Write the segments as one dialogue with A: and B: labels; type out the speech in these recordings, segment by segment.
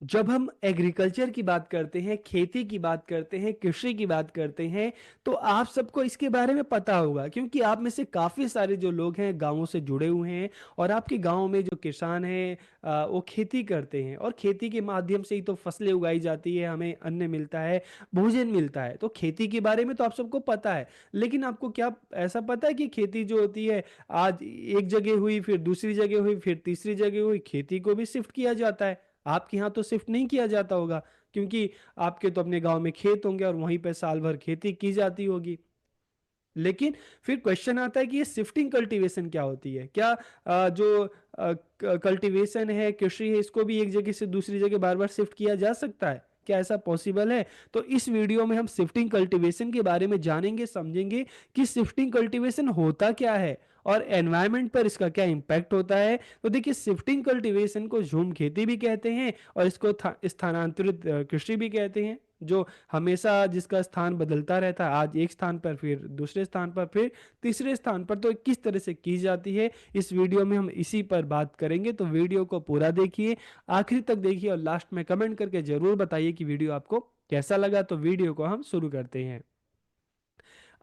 A: जब हम एग्रीकल्चर की बात करते हैं, खेती की बात करते हैं, कृषि की बात करते हैं, तो आप सबको इसके बारे में पता होगा क्योंकि आप में से काफ़ी सारे जो लोग हैं गाँवों से जुड़े हुए हैं और आपके गाँव में जो किसान हैं वो खेती करते हैं और खेती के माध्यम से ही तो फसलें उगाई जाती है, हमें अन्न मिलता है, भोजन मिलता है। तो खेती के बारे में तो आप सबको पता है, लेकिन आपको क्या ऐसा पता है कि खेती जो होती है आज एक जगह हुई, फिर दूसरी जगह हुई, फिर तीसरी जगह हुई, खेती को भी शिफ्ट किया जाता है। आपके यहाँ तो शिफ्ट नहीं किया जाता होगा क्योंकि आपके तो अपने गांव में खेत होंगे और वहीं पे साल भर खेती की जाती होगी। लेकिन फिर क्वेश्चन आता है कि ये शिफ्टिंग कल्टीवेशन क्या होती है? क्या जो कल्टीवेशन है, कृषि है, इसको भी एक जगह से दूसरी जगह बार बार शिफ्ट किया जा सकता है? क्या ऐसा पॉसिबल है? तो इस वीडियो में हम शिफ्टिंग कल्टीवेशन के बारे में जानेंगे, समझेंगे कि शिफ्टिंग कल्टीवेशन होता क्या है और एनवायरनमेंट पर इसका क्या इम्पैक्ट होता है। तो देखिए, शिफ्टिंग कल्टीवेशन को झूम खेती भी कहते हैं और इसको स्थानांतरित कृषि भी कहते हैं, जो हमेशा जिसका स्थान बदलता रहता है, आज एक स्थान पर, फिर दूसरे स्थान पर, फिर तीसरे स्थान पर। तो किस तरह से की जाती है, इस वीडियो में हम इसी पर बात करेंगे। तो वीडियो को पूरा देखिए, आखिर तक देखिए और लास्ट में कमेंट करके जरूर बताइए कि वीडियो आपको कैसा लगा। तो वीडियो को हम शुरू करते हैं।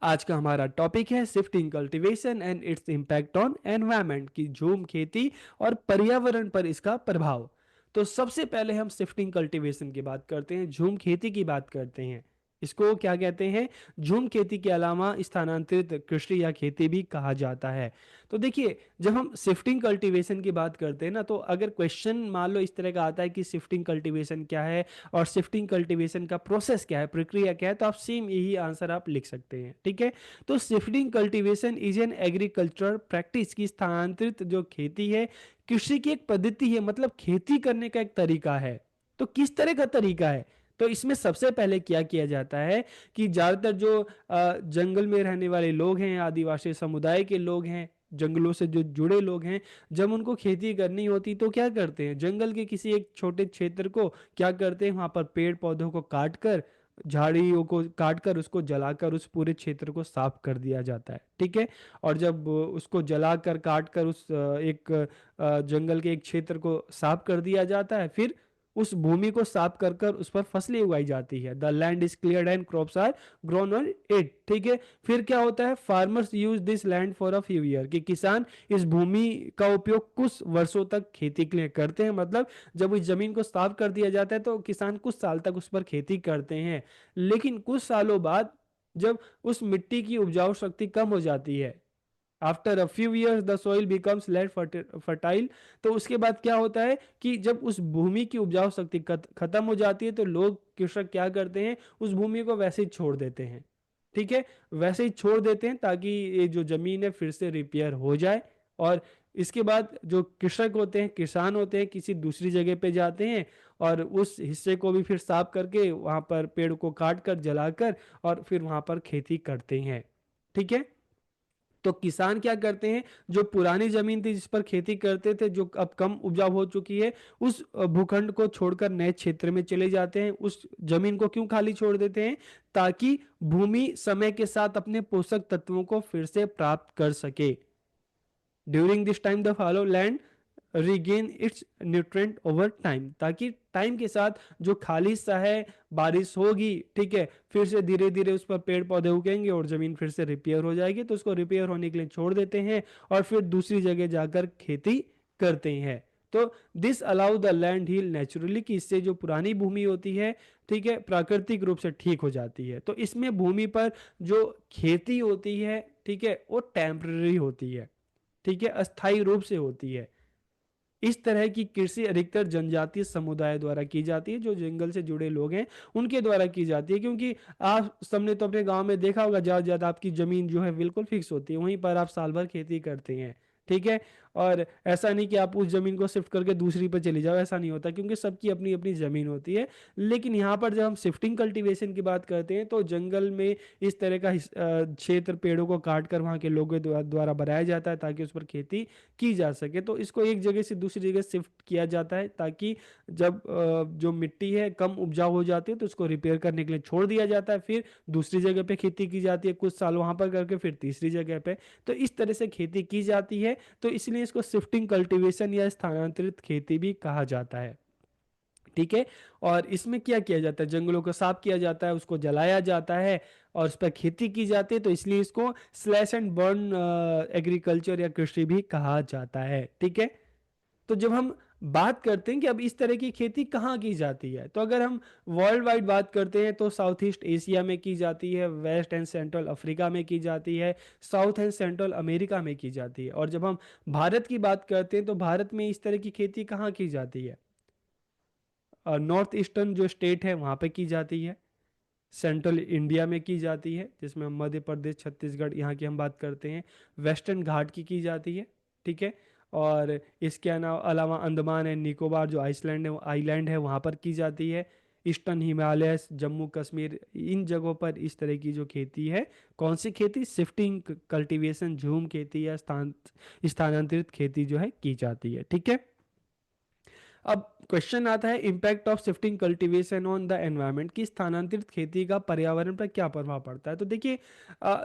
A: आज का हमारा टॉपिक है shifting cultivation and its impact on environment, की झूम खेती और पर्यावरण पर इसका प्रभाव। तो सबसे पहले हम शिफ्टिंग कल्टीवेशन की बात करते हैं, झूम खेती की बात करते हैं। इसको क्या कहते हैं? झूम खेती के अलावा स्थानांतरित कृषि या खेती भी कहा जाता है। तो देखिए, जब हम शिफ्टिंग कल्टीवेशन की बात करते हैं ना, तो अगर क्वेश्चन मान लो इस तरह का आता है कि शिफ्टिंग कल्टीवेशन क्या है और शिफ्टिंग कल्टीवेशन का प्रोसेस क्या है, प्रक्रिया क्या है, तो आप सेम यही आंसर आप लिख सकते हैं। ठीक है। तो shifting cultivation is an agriculture practice, की स्थानांतरित जो खेती है, कृषि की एक पद्धति है, मतलब खेती करने का एक तरीका है। तो किस तरह का तरीका है? तो इसमें सबसे पहले क्या किया जाता है कि ज्यादातर जो जंगल में रहने वाले लोग हैं, आदिवासी समुदाय के लोग हैं, जंगलों से जो जुड़े लोग हैं, जब उनको खेती करनी होती तो क्या करते हैं, जंगल के किसी एक छोटे क्षेत्र को क्या करते हैं, वहां पर पेड़ पौधों को काट कर, झाड़ियों को काट कर, उसको जलाकर उस पूरे क्षेत्र को साफ कर दिया जाता है। ठीक है। और जब उसको जलाकर काट कर उस एक जंगल के एक क्षेत्र को साफ कर दिया जाता है, फिर उस भूमि को साफ कर कर उस पर फसलें उगाई जाती है। The land is cleared and crops are grown on it. ठीक है। फिर क्या होता है, farmers use this land for a few year, कि किसान इस भूमि का उपयोग कुछ वर्षों तक खेती के लिए करते हैं। मतलब जब उस जमीन को साफ कर दिया जाता है तो किसान कुछ साल तक उस पर खेती करते हैं। लेकिन कुछ सालों बाद जब उस मिट्टी की उपजाऊ शक्ति कम हो जाती है, after a few years the soil becomes less fertile, तो उसके बाद क्या होता है कि जब उस भूमि की उपजाऊ शक्ति खत्म हो जाती है तो लोग, कृषक क्या करते हैं, उस भूमि को वैसे ही छोड़ देते हैं। ठीक है। वैसे ही छोड़ देते हैं ताकि ये जो जमीन है फिर से रिपेयर हो जाए। और इसके बाद जो कृषक होते हैं, किसान होते हैं, किसी दूसरी जगह पे जाते हैं और उस हिस्से को भी फिर साफ करके वहां पर पेड़ को काट कर, जलाकर, और फिर वहां पर खेती करते हैं। ठीक है। तो किसान क्या करते हैं, जो पुरानी जमीन थी जिस पर खेती करते थे, जो अब कम उपजाऊ हो चुकी है, उस भूखंड को छोड़कर नए क्षेत्र में चले जाते हैं। उस जमीन को क्यों खाली छोड़ देते हैं? ताकि भूमि समय के साथ अपने पोषक तत्वों को फिर से प्राप्त कर सके। During this time the follow land regain it's nutrient over time, ताकि टाइम के साथ जो खाली सा है, बारिश होगी, ठीक है, फिर से धीरे धीरे उस पर पेड़ पौधे उगेंगे और जमीन फिर से रिपेयर हो जाएगी। तो उसको रिपेयर होने के लिए छोड़ देते हैं और फिर दूसरी जगह जाकर खेती करते हैं। तो this allow the land heal naturally, कि इससे जो पुरानी भूमि होती है, ठीक है, प्राकृतिक रूप से ठीक हो जाती है। तो इसमें भूमि पर जो खेती होती है, ठीक है, वो टेम्पररी होती है। ठीक है, अस्थायी रूप से होती है। इस तरह की कृषि अधिकतर जनजातीय समुदाय द्वारा की जाती है, जो जंगल से जुड़े लोग हैं उनके द्वारा की जाती है। क्योंकि आप सबने तो अपने गांव में देखा होगा, ज्यादा ज्यादा आपकी जमीन जो है बिल्कुल फिक्स होती है, वहीं पर आप साल भर खेती करते हैं। ठीक है। और ऐसा नहीं कि आप उस जमीन को शिफ्ट करके दूसरी पर चले जाओ, ऐसा नहीं होता क्योंकि सबकी अपनी अपनी जमीन होती है। लेकिन यहाँ पर जब हम शिफ्टिंग कल्टीवेशन की बात करते हैं तो जंगल में इस तरह का क्षेत्र पेड़ों को काट कर वहाँ के लोगों द्वारा बनाया जाता है ताकि उस पर खेती की जा सके। तो इसको एक जगह से दूसरी जगह शिफ्ट किया जाता है ताकि जब जो मिट्टी है कम उपजाऊ हो जाती है तो उसको रिपेयर करने के लिए छोड़ दिया जाता है, फिर दूसरी जगह पे खेती की जाती है, कुछ साल वहां पर करके फिर तीसरी जगह पे। तो इस तरह से खेती की जाती है। तो इसलिए इसको शिफ्टिंग कल्टीवेशन या स्थानांतरित खेती भी कहा जाता है। ठीक है। और इसमें क्या किया जाता है, जंगलों को साफ किया जाता है, उसको जलाया जाता है और उस पर खेती की जाती है, तो इसलिए इसको स्लैश एंड बर्न एग्रीकल्चर या कृषि भी कहा जाता है। ठीक है। तो जब हम बात करते हैं कि अब इस तरह की खेती कहाँ की जाती है, तो अगर हम वर्ल्ड वाइड बात करते हैं तो साउथ ईस्ट एशिया में की जाती है, वेस्ट एंड सेंट्रल अफ्रीका में की जाती है, साउथ एंड सेंट्रल अमेरिका में की जाती है। और जब हम भारत की बात करते हैं तो भारत में इस तरह की खेती कहाँ की जाती है, नॉर्थ ईस्टर्न जो स्टेट है वहाँ पे की जाती है, सेंट्रल इंडिया में की जाती है जिसमें हम मध्य प्रदेश छत्तीसगढ़ यहाँ की हम बात करते हैं, वेस्टर्न घाट की जाती है। ठीक है। और इसके अलावा अंडमान एंड निकोबार जो आइलैंड है वहाँ पर की जाती है, ईस्टर्न हिमालय जम्मू कश्मीर इन जगहों पर इस तरह की जो खेती है, कौन सी खेती, शिफ्टिंग कल्टीवेशन, झूम खेती या स्थानांतरित खेती जो है की जाती है। ठीक है। अब क्वेश्चन आता है impact of shifting cultivation on the environment, की स्थानांतरित खेती का पर्यावरण पर क्या प्रभाव पड़ता है। तो देखिए,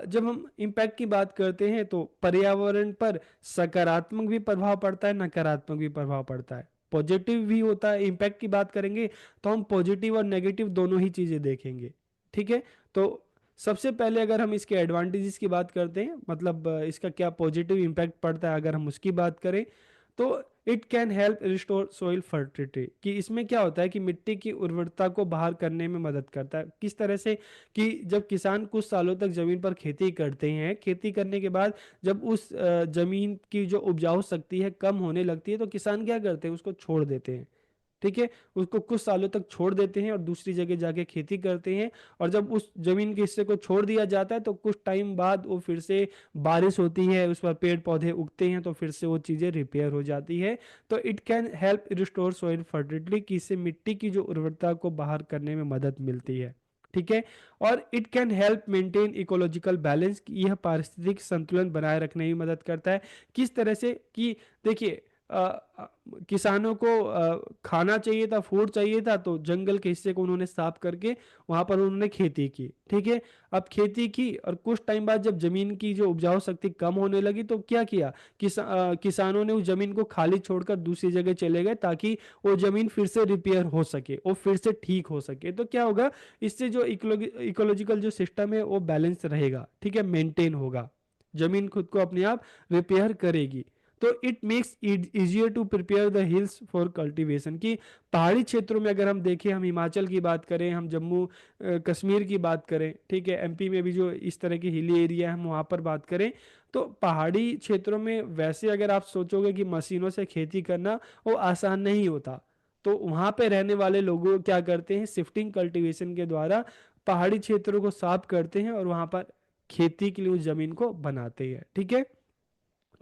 A: जब हम इम्पैक्ट की बात करते हैं तो पर्यावरण पर सकारात्मक भी प्रभाव पड़ता है, नकारात्मक भी प्रभाव पड़ता है, पॉजिटिव भी होता है। इम्पैक्ट की बात करेंगे तो हम पॉजिटिव और नेगेटिव दोनों ही चीजें देखेंगे। ठीक है। तो सबसे पहले अगर हम इसके एडवांटेजेस की बात करते हैं, मतलब इसका क्या पॉजिटिव इम्पैक्ट पड़ता है, अगर हम उसकी बात करें तो it can help restore soil fertility, कि इसमें क्या होता है कि मिट्टी की उर्वरता को बहाल करने में मदद करता है। किस तरह से, कि जब किसान कुछ सालों तक जमीन पर खेती करते हैं, खेती करने के बाद जब उस जमीन की जो उपजाऊ शक्ति है कम होने लगती है, तो किसान क्या करते हैं, उसको छोड़ देते हैं। ठीक है। उसको कुछ सालों तक छोड़ देते हैं और दूसरी जगह जाके खेती करते हैं। और जब उस जमीन के हिस्से को छोड़ दिया जाता है तो कुछ टाइम बाद वो फिर से बारिश होती है, उस पर पेड़ पौधे उगते हैं, तो फिर से वो चीज़ें रिपेयर हो जाती है। तो it can help restore soil fertility, कि इससे मिट्टी की जो उर्वरता को बाहर करने में मदद मिलती है। ठीक है। और it can help maintain ecological balance, यह पारिस्थितिक संतुलन बनाए रखने में मदद करता है। किस तरह से, कि देखिए, अ, अ, किसानों को खाना चाहिए था, फूड चाहिए था, तो जंगल के हिस्से को उन्होंने साफ करके वहां पर उन्होंने खेती की। ठीक है। अब खेती की और कुछ टाइम बाद जब जमीन की जो उपजाऊ शक्ति कम होने लगी तो क्या किया, किसानों ने उस जमीन को खाली छोड़कर दूसरी जगह चले गए, ताकि वो जमीन फिर से रिपेयर हो सके, वो फिर से ठीक हो सके। तो क्या होगा, इससे जो इकोलॉजिकल जो सिस्टम है वो बैलेंस रहेगा। ठीक है, मेंटेन होगा, जमीन खुद को अपने आप रिपेयर करेगी। तो it makes easier to prepare the hills for cultivation, की पहाड़ी क्षेत्रों में अगर हम देखें, हम हिमाचल की बात करें, हम जम्मू कश्मीर की बात करें, ठीक है, एमपी में भी जो इस तरह की हिली एरिया है हम वहाँ पर बात करें, तो पहाड़ी क्षेत्रों में वैसे अगर आप सोचोगे कि मशीनों से खेती करना वो आसान नहीं होता, तो वहाँ पे रहने वाले लोगों क्या करते हैं, शिफ्टिंग कल्टीवेशन के द्वारा पहाड़ी क्षेत्रों को साफ करते हैं और वहाँ पर खेती के लिए उस जमीन को बनाते हैं। ठीक है।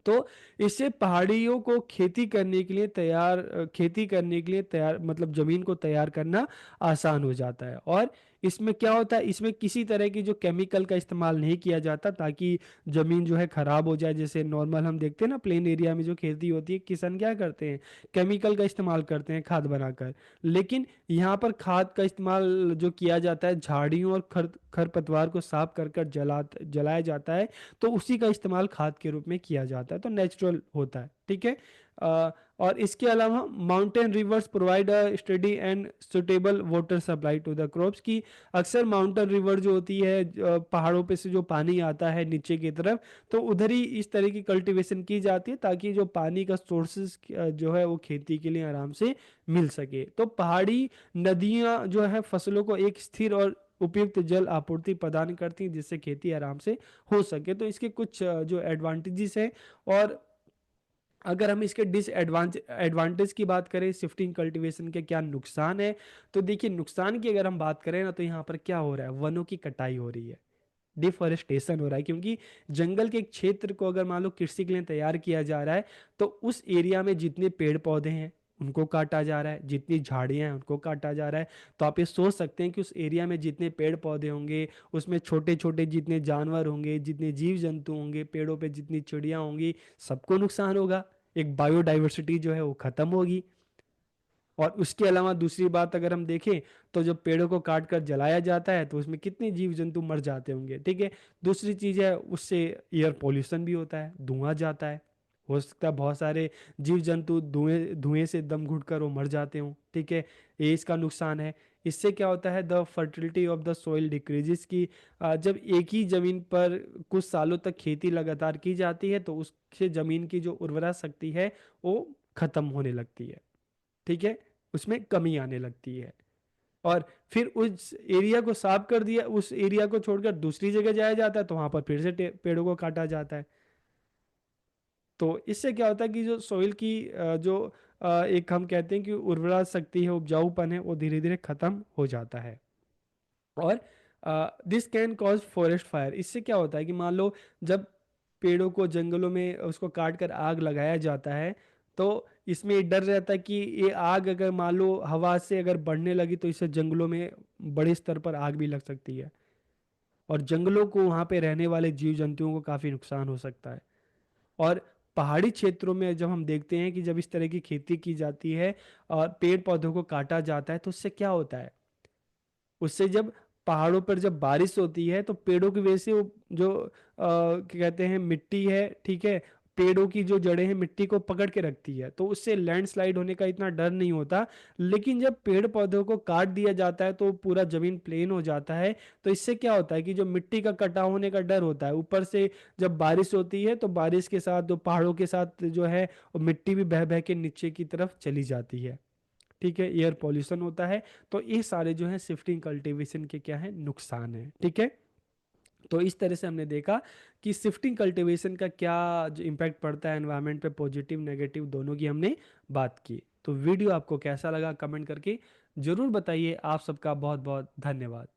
A: तो इससे पहाड़ियों को खेती करने के लिए तैयार, मतलब जमीन को तैयार करना आसान हो जाता है। और इसमें क्या होता है, इसमें किसी तरह की जो केमिकल का इस्तेमाल नहीं किया जाता, ताकि जमीन जो है खराब हो जाए। जैसे नॉर्मल हम देखते हैं ना, प्लेन एरिया में जो खेती होती है, किसान क्या करते हैं, केमिकल का इस्तेमाल करते हैं खाद बनाकर। लेकिन यहाँ पर खाद का इस्तेमाल जो किया जाता है, झाड़ियों और खरपतवार को साफ कर कर जलाया जाता है, तो उसी का इस्तेमाल खाद के रूप में किया जाता है, तो नेचुरल होता है। ठीक है। और इसके अलावा mountain rivers provide a study and suitable water supply to the crops, की अक्सर माउंटेन रिवर जो होती है, पहाड़ों पे से जो पानी आता है नीचे की तरफ, तो उधर ही इस तरह की कल्टीवेशन की जाती है, ताकि जो पानी का सोर्सेस जो है वो खेती के लिए आराम से मिल सके। तो पहाड़ी नदियां जो है फसलों को एक स्थिर और उपयुक्त जल आपूर्ति प्रदान करती हैं, जिससे खेती आराम से हो सके। तो इसके कुछ जो एडवांटेजेस हैं। और अगर हम इसके एडवांटेज की बात करें, शिफ्टिंग कल्टीवेशन के क्या नुकसान है, तो देखिए, नुकसान की अगर हम बात करें ना, तो यहाँ पर क्या हो रहा है, वनों की कटाई हो रही है, डिफॉरेस्टेशन हो रहा है। क्योंकि जंगल के एक क्षेत्र को अगर मान लो कृषि के लिए तैयार किया जा रहा है, तो उस एरिया में जितने पेड़ पौधे हैं उनको काटा जा रहा है, जितनी झाड़ियां हैं उनको काटा जा रहा है। तो आप ये सोच सकते हैं कि उस एरिया में जितने पेड़ पौधे होंगे, उसमें छोटे छोटे जितने जानवर होंगे, जितने जीव जंतु होंगे, पेड़ों पे जितनी चिड़िया होंगी, सबको नुकसान होगा। एक बायोडाइवर्सिटी जो है वो खत्म होगी। और उसके अलावा दूसरी बात अगर हम देखें, तो जब पेड़ों को काट कर जलाया जाता है तो उसमें कितने जीव जंतु मर जाते होंगे। ठीक है। दूसरी चीज है, उससे एयर पोल्यूशन भी होता है, धुआं जाता है। हो सकता है बहुत सारे जीव जंतु धुएं धुएं से दम घुटकर वो मर जाते हों, ठीक है। ये इसका नुकसान है। इससे क्या होता है, the fertility of the soil decreases की जब एक ही जमीन पर कुछ सालों तक खेती लगातार की जाती है तो उससे जमीन की जो उर्वरा शक्ति है वो खत्म होने लगती है, ठीक है, उसमें कमी आने लगती है। और फिर उस एरिया को साफ कर दिया, उस एरिया को छोड़कर दूसरी जगह जाया जाता है तो वहां पर फिर से पेड़ों को काटा जाता है। तो इससे क्या होता है कि जो सोइल की जो एक हम कहते हैं कि उर्वरा शक्ति है, उपजाऊपन है, वो धीरे धीरे खत्म हो जाता है। और this can cause forest fire. इससे क्या होता है कि मान लो जब पेड़ों को जंगलों में उसको काट कर आग लगाया जाता है तो इसमें ये डर रहता है कि ये आग अगर मान लो हवा से अगर बढ़ने लगी तो इससे जंगलों में बड़े स्तर पर आग भी लग सकती है, और जंगलों को वहाँ पे रहने वाले जीव जंतुओं को काफ़ी नुकसान हो सकता है। और पहाड़ी क्षेत्रों में जब हम देखते हैं कि जब इस तरह की खेती की जाती है और पेड़ पौधों को काटा जाता है तो उससे क्या होता है, उससे जब पहाड़ों पर जब बारिश होती है तो पेड़ों की वजह से वो जो क्या कहते हैं मिट्टी है, ठीक है, पेड़ों की जो जड़ें हैं मिट्टी को पकड़ के रखती है तो उससे लैंडस्लाइड होने का इतना डर नहीं होता। लेकिन जब पेड़ पौधों को काट दिया जाता है तो पूरा जमीन प्लेन हो जाता है। तो इससे क्या होता है कि जो मिट्टी का कटाव होने का डर होता है, ऊपर से जब बारिश होती है तो बारिश के साथ जो पहाड़ों के साथ जो है वो मिट्टी भी बह बह के नीचे की तरफ चली जाती है, ठीक है, एयर पॉल्यूशन होता है। तो ये सारे जो है शिफ्टिंग कल्टीवेशन के क्या है, नुकसान है, ठीक है। तो इस तरह से हमने देखा कि शिफ्टिंग कल्टीवेशन का क्या जो इम्पैक्ट पड़ता है एनवायरनमेंट पे, पॉजिटिव नेगेटिव दोनों की हमने बात की। तो वीडियो आपको कैसा लगा कमेंट करके जरूर बताइए। आप सबका बहुत बहुत धन्यवाद।